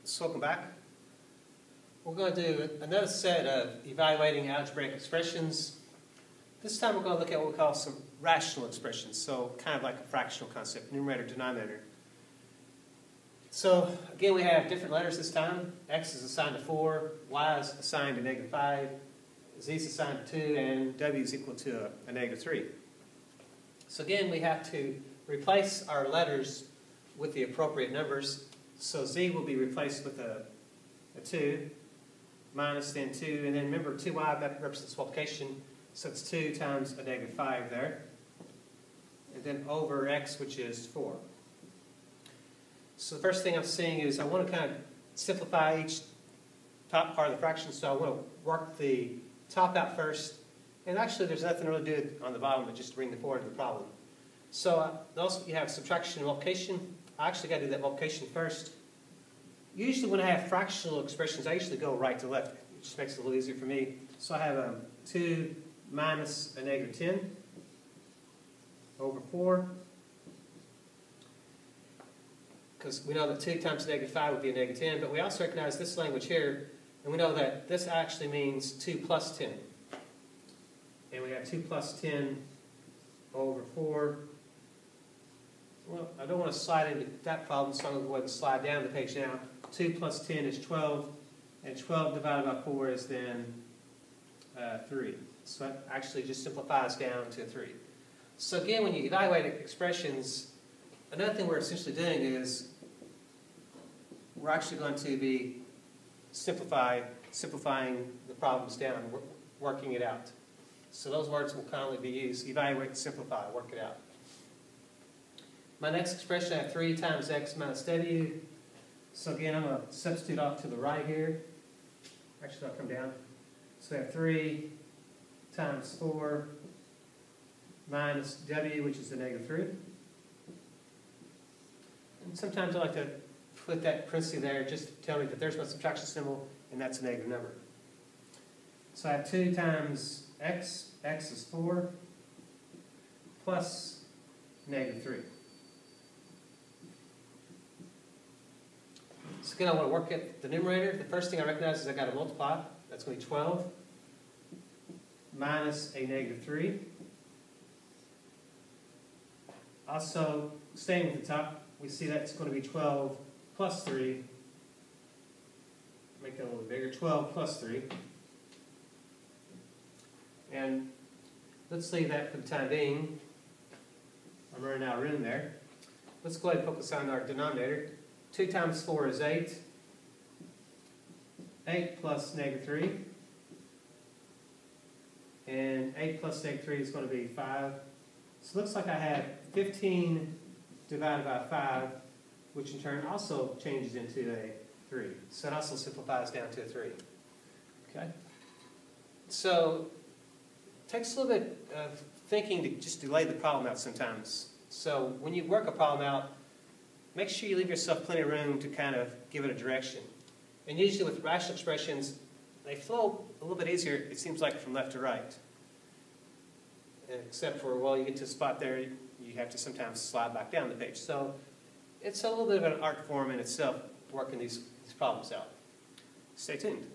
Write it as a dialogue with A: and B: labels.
A: So welcome back. We're going to do another set of evaluating algebraic expressions. This time we're going to look at what we call some rational expressions, so kind of like a fractional concept, numerator, denominator. So again, we have different letters this time. X is assigned to 4, Y is assigned to -5, Z is assigned to 2, and W is equal to a -3. So again, we have to replace our letters with the appropriate numbers. So Z will be replaced with a 2, minus then 2, and then remember 2y represents multiplication, so it's 2 times a -5 there. And then over x, which is 4. So the first thing I'm seeing is I want to kind of simplify each top part of the fraction, so I want to work the top out first. And actually there's nothing really to do on the bottom but just to bring the 4 into the problem. So also you have subtraction and multiplication. I actually got to do that multiplication first. Usually when I have fractional expressions, I usually go right to left. It just makes it a little easier for me. So I have 2 minus a -10 over 4. Because we know that 2 times -5 would be a -10, but we also recognize this language here, and we know that this actually means 2 plus 10. And we have 2 plus 10 over 4. Well, I don't want to slide into that problem, so I'm going to go ahead and slide down the page now. 2 plus 10 is 12, and 12 divided by 4 is then 3. So that actually just simplifies down to 3. So again, when you evaluate expressions, another thing we're essentially doing is we're actually going to be simplifying the problems down, working it out. So those words will commonly be used: evaluate, simplify, work it out. My next expression, I have 3 times x minus w. So again, I'm going to substitute off to the right here. Actually, I'll come down. So I have 3 times 4 minus w, which is a -3. And sometimes I like to put that parenthesis there just to tell me that there's my subtraction symbol, and that's a negative number. So I have 2 times x. X is 4 plus -3. So again, I want to work at the numerator. The first thing I recognize is I got to multiply. That's going to be 12 minus a -3. Also, staying with the top, we see that's going to be 12 plus 3. Make that a little bigger. 12 plus 3. And let's leave that for the time being. I'm running out of room there. Let's go ahead and focus on our denominator. 2 times 4 is 8. 8 plus -3. And 8 plus -3 is going to be 5. So it looks like I have 15 divided by 5, which in turn also changes into a 3. So it also simplifies down to a 3. Okay? So it takes a little bit of thinking to just delay the problem out sometimes. So when you work a problem out, make sure you leave yourself plenty of room to kind of give it a direction. And usually with rational expressions, they flow a little bit easier, it seems like, from left to right. Except for, well, you get to a spot there, you have to sometimes slide back down the page. So it's a little bit of an art form in itself, working these problems out. Stay tuned.